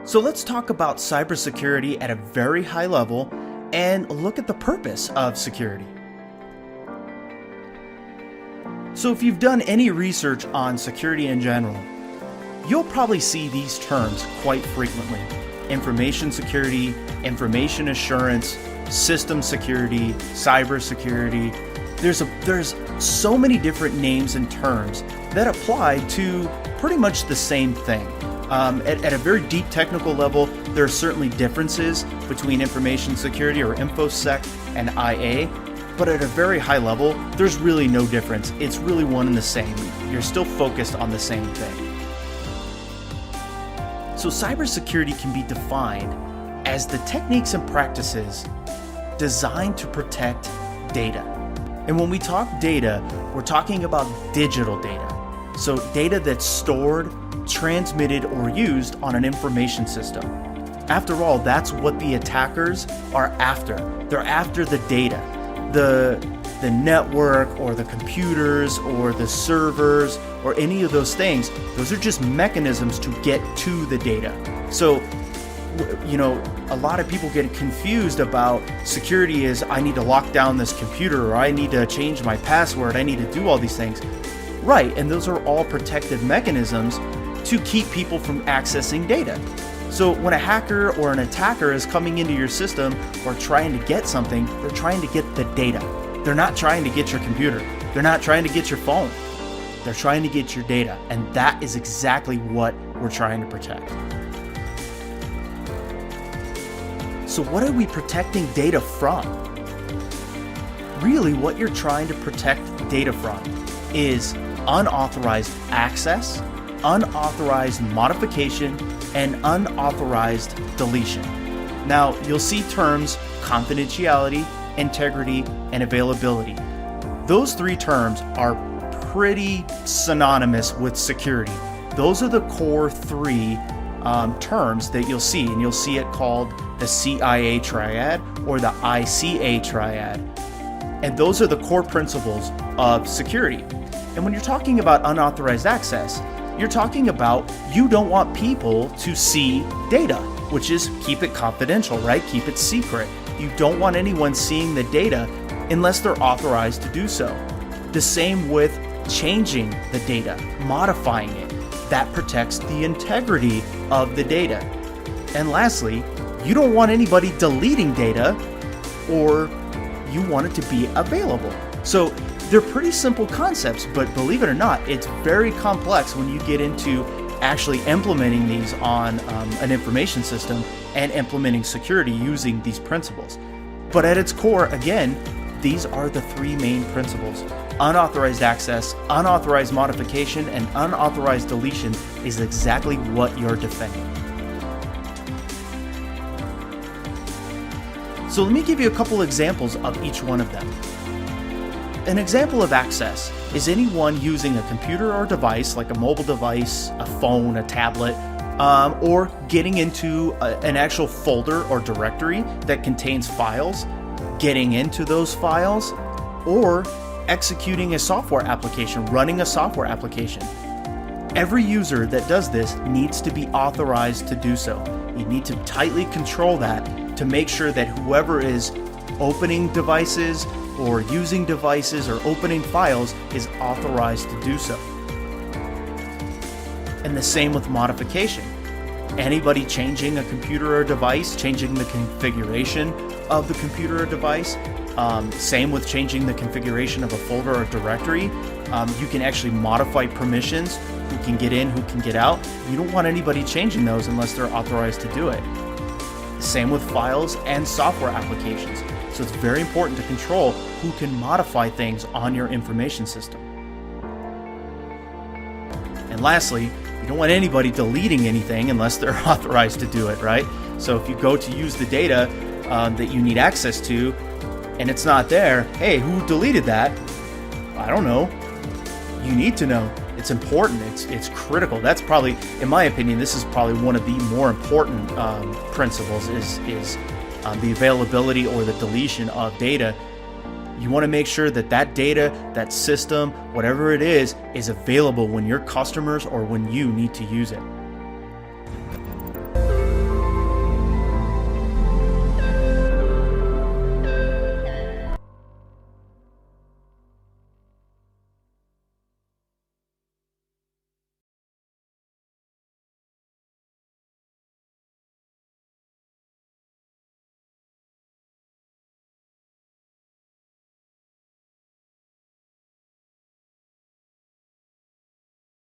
So let's talk about cybersecurity at a very high level and look at the purpose of security. So if you've done any research on security in general, you'll probably see these terms quite frequently. Information security, information assurance, system security, cybersecurity. There's so many different names and terms that apply to pretty much the same thing. At a very deep technical level, there are certainly differences between information security or InfoSec and IA, but at a very high level, there's really no difference. It's really one and the same. You're still focused on the same thing. So cybersecurity can be defined as the techniques and practices designed to protect data. And when we talk data, we're talking about digital data. So data that's stored, transmitted, or used on an information system. After all, that's what the attackers are after. They're after the data. The network or the computers or the servers or any of those things, those are just mechanisms to get to the data. So, a lot of people get confused about security is I need to lock down this computer, or I need to change my password, I need to do all these things. Right, and those are all protective mechanisms to keep people from accessing data. So when a hacker or an attacker is coming into your system or trying to get something, they're trying to get the data. They're not trying to get your computer. They're not trying to get your phone. They're trying to get your data, and that is exactly what we're trying to protect. So what are we protecting data from? Really, what you're trying to protect data from is unauthorized access, unauthorized modification, and unauthorized deletion. Now, you'll see terms confidentiality, integrity, and availability. Those three terms are pretty synonymous with security. Those are the core three terms that you'll see, and you'll see it called the CIA triad or the ICA triad. And those are the core principles of security. And when you're talking about unauthorized access, you're talking about you don't want people to see data, which is keep it confidential, right? Keep it secret. You don't want anyone seeing the data unless they're authorized to do so. The same with changing the data, modifying it. That protects the integrity of the data. And lastly, you don't want anybody deleting data, or you want it to be available. So they're pretty simple concepts, but believe it or not, it's very complex when you get into actually implementing these on an information system and implementing security using these principles. But at its core, again, these are the three main principles. Unauthorized access, unauthorized modification, and unauthorized deletion is exactly what you're defending. So let me give you a couple examples of each one of them. An example of access is anyone using a computer or device, like a mobile device, a phone, a tablet, or getting into an actual folder or directory that contains files, getting into those files, or executing a software application, running a software application. Every user that does this needs to be authorized to do so. You need to tightly control that to make sure that whoever is opening devices or using devices or opening files is authorized to do so. And the same with modification. Anybody changing a computer or device, changing the configuration of the computer or device, same with changing the configuration of a folder or directory. You can actually modify permissions, who can get in, who can get out. You don't want anybody changing those unless they're authorized to do it. Same with files and software applications. So it's very important to control who can modify things on your information system. And lastly, you don't want anybody deleting anything unless they're authorized to do it, right? So if you go to use the data that you need access to and it's not there, hey, who deleted that? I don't know. You need to know. It's important. It's critical. That's probably, in my opinion, this is probably one of the more important principles is the availability or the deletion of data. You want to make sure that that data, that system, whatever it is available when your customers or when you need to use it.